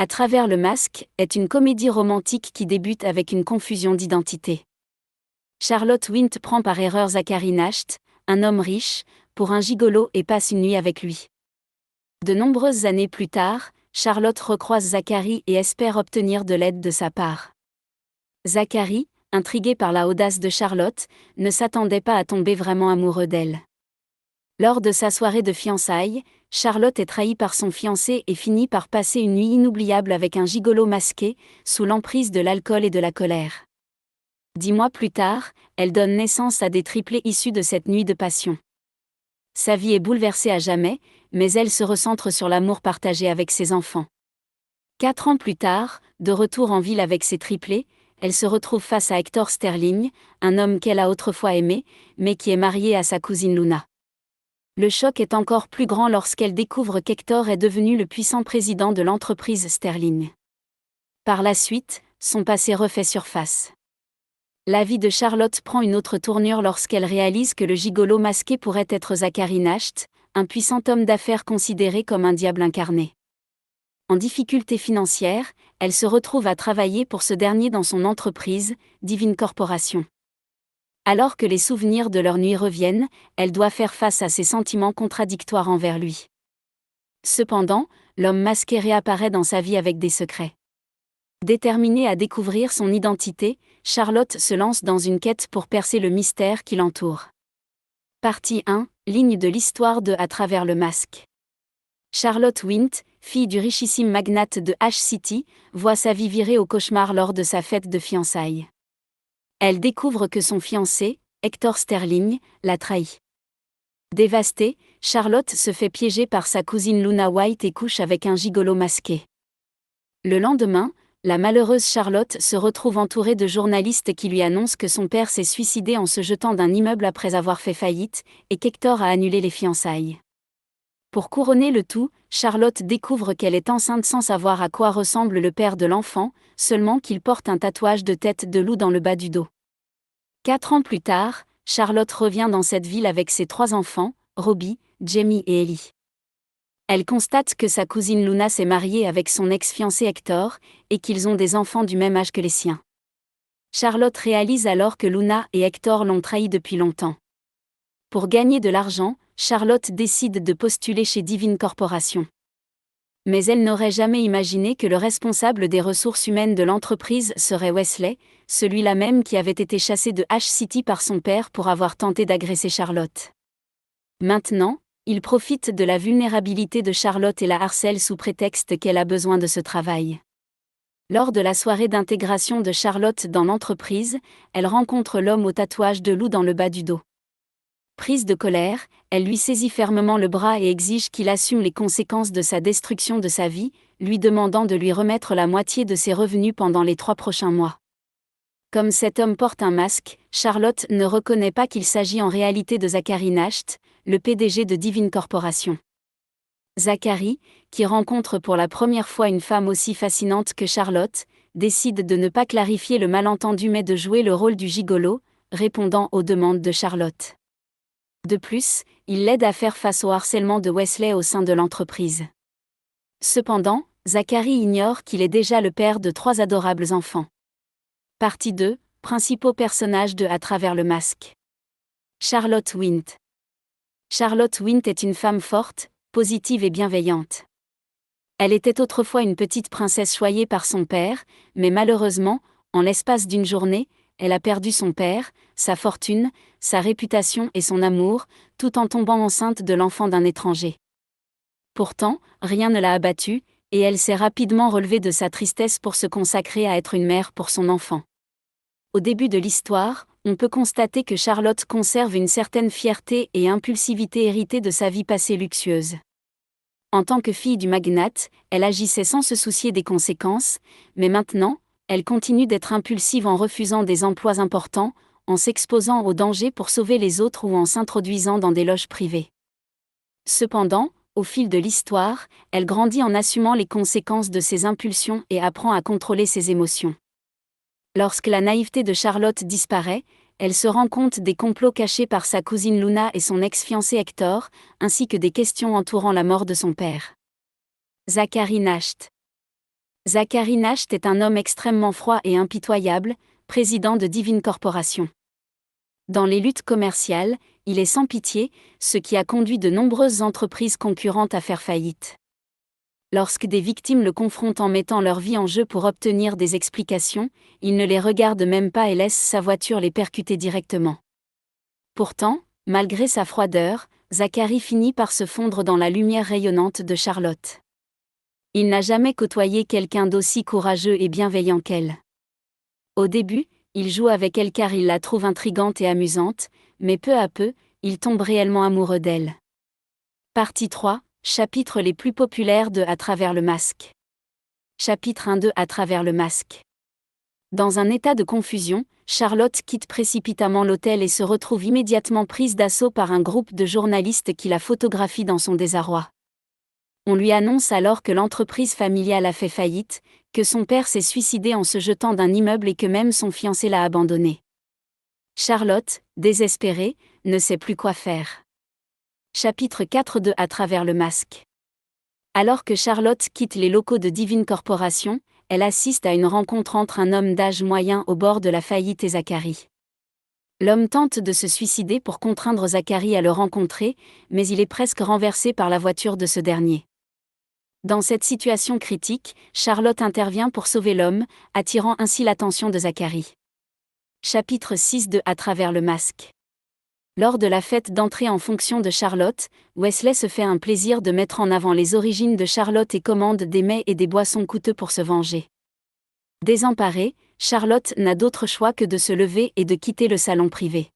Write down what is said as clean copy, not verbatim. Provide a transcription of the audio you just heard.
À travers le masque est une comédie romantique qui débute avec une confusion d'identité. Charlotte Wint prend par erreur Zachary Nacht, un homme riche, pour un gigolo et passe une nuit avec lui. De nombreuses années plus tard, Charlotte recroise Zachary et espère obtenir de l'aide de sa part. Zachary, intrigué par la audace de Charlotte, ne s'attendait pas à tomber vraiment amoureux d'elle. Lors de sa soirée de fiançailles, Charlotte est trahie par son fiancé et finit par passer une nuit inoubliable avec un gigolo masqué, sous l'emprise de l'alcool et de la colère. 10 mois plus tard, elle donne naissance à des triplés issus de cette nuit de passion. Sa vie est bouleversée à jamais, mais elle se recentre sur l'amour partagé avec ses enfants. 4 ans plus tard, de retour en ville avec ses triplés, elle se retrouve face à Hector Sterling, un homme qu'elle a autrefois aimé, mais qui est marié à sa cousine Luna. Le choc est encore plus grand lorsqu'elle découvre qu'Hector est devenu le puissant président de l'entreprise Sterling. Par la suite, son passé refait surface. La vie de Charlotte prend une autre tournure lorsqu'elle réalise que le gigolo masqué pourrait être Zachary Nacht, un puissant homme d'affaires considéré comme un diable incarné. En difficulté financière, elle se retrouve à travailler pour ce dernier dans son entreprise, Divine Corporation. Alors que les souvenirs de leur nuit reviennent, elle doit faire face à ses sentiments contradictoires envers lui. Cependant, l'homme masqué réapparaît dans sa vie avec des secrets. Déterminée à découvrir son identité, Charlotte se lance dans une quête pour percer le mystère qui l'entoure. Partie 1, ligne de l'histoire de À travers le masque. Charlotte Wint, fille du richissime magnate de H-City, voit sa vie virer au cauchemar lors de sa fête de fiançailles. Elle découvre que son fiancé, Hector Sterling, l'a trahi. Dévastée, Charlotte se fait piéger par sa cousine Luna White et couche avec un gigolo masqué. Le lendemain, la malheureuse Charlotte se retrouve entourée de journalistes qui lui annoncent que son père s'est suicidé en se jetant d'un immeuble après avoir fait faillite, et qu'Hector a annulé les fiançailles. Pour couronner le tout, Charlotte découvre qu'elle est enceinte sans savoir à quoi ressemble le père de l'enfant, seulement qu'il porte un tatouage de tête de loup dans le bas du dos. 4 ans plus tard, Charlotte revient dans cette ville avec ses 3 enfants, Robbie, Jamie et Ellie. Elle constate que sa cousine Luna s'est mariée avec son ex-fiancé Hector, et qu'ils ont des enfants du même âge que les siens. Charlotte réalise alors que Luna et Hector l'ont trahi depuis longtemps. Pour gagner de l'argent, Charlotte décide de postuler chez Divine Corporation. Mais elle n'aurait jamais imaginé que le responsable des ressources humaines de l'entreprise serait Wesley, celui-là même qui avait été chassé de H-City par son père pour avoir tenté d'agresser Charlotte. Maintenant, il profite de la vulnérabilité de Charlotte et la harcèle sous prétexte qu'elle a besoin de ce travail. Lors de la soirée d'intégration de Charlotte dans l'entreprise, elle rencontre l'homme au tatouage de loup dans le bas du dos. Prise de colère, elle lui saisit fermement le bras et exige qu'il assume les conséquences de sa destruction de sa vie, lui demandant de lui remettre la moitié de ses revenus pendant les 3 prochains mois. Comme cet homme porte un masque, Charlotte ne reconnaît pas qu'il s'agit en réalité de Zachary Nacht, le PDG de Divine Corporation. Zachary, qui rencontre pour la première fois une femme aussi fascinante que Charlotte, décide de ne pas clarifier le malentendu mais de jouer le rôle du gigolo, répondant aux demandes de Charlotte. De plus, il l'aide à faire face au harcèlement de Wesley au sein de l'entreprise. Cependant, Zachary ignore qu'il est déjà le père de 3 adorables enfants. Partie 2, principaux personnages de À travers le masque. Charlotte Wint. Charlotte Wint est une femme forte, positive et bienveillante. Elle était autrefois une petite princesse choyée par son père, mais malheureusement, en l'espace d'une journée, elle a perdu son père, sa fortune, sa réputation et son amour, tout en tombant enceinte de l'enfant d'un étranger. Pourtant, rien ne l'a abattue, et elle s'est rapidement relevée de sa tristesse pour se consacrer à être une mère pour son enfant. Au début de l'histoire, on peut constater que Charlotte conserve une certaine fierté et impulsivité héritée de sa vie passée luxueuse. En tant que fille du magnate, elle agissait sans se soucier des conséquences, mais maintenant, elle continue d'être impulsive en refusant des emplois importants, en s'exposant aux dangers pour sauver les autres ou en s'introduisant dans des loges privées. Cependant, au fil de l'histoire, elle grandit en assumant les conséquences de ses impulsions et apprend à contrôler ses émotions. Lorsque la naïveté de Charlotte disparaît, elle se rend compte des complots cachés par sa cousine Luna et son ex-fiancé Hector, ainsi que des questions entourant la mort de son père. Zachary Nacht. Zachary Nacht est un homme extrêmement froid et impitoyable, président de Divine Corporation. Dans les luttes commerciales, il est sans pitié, ce qui a conduit de nombreuses entreprises concurrentes à faire faillite. Lorsque des victimes le confrontent en mettant leur vie en jeu pour obtenir des explications, il ne les regarde même pas et laisse sa voiture les percuter directement. Pourtant, malgré sa froideur, Zachary finit par se fondre dans la lumière rayonnante de Charlotte. Il n'a jamais côtoyé quelqu'un d'aussi courageux et bienveillant qu'elle. Au début, il joue avec elle car il la trouve intrigante et amusante, mais peu à peu, il tombe réellement amoureux d'elle. Partie 3, chapitres les plus populaires de À travers le masque. Chapitre 1 de À travers le masque. Dans un état de confusion, Charlotte quitte précipitamment l'hôtel et se retrouve immédiatement prise d'assaut par un groupe de journalistes qui la photographient dans son désarroi. On lui annonce alors que l'entreprise familiale a fait faillite, que son père s'est suicidé en se jetant d'un immeuble et que même son fiancé l'a abandonné. Charlotte, désespérée, ne sait plus quoi faire. Chapitre 4 de À travers le masque. Alors que Charlotte quitte les locaux de Divine Corporation, elle assiste à une rencontre entre un homme d'âge moyen au bord de la faillite et Zachary. L'homme tente de se suicider pour contraindre Zachary à le rencontrer, mais il est presque renversé par la voiture de ce dernier. Dans cette situation critique, Charlotte intervient pour sauver l'homme, attirant ainsi l'attention de Zachary. Chapitre 6 de À travers le masque. Lors de la fête d'entrée en fonction de Charlotte, Wesley se fait un plaisir de mettre en avant les origines de Charlotte et commande des mets et des boissons coûteux pour se venger. Désemparée, Charlotte n'a d'autre choix que de se lever et de quitter le salon privé.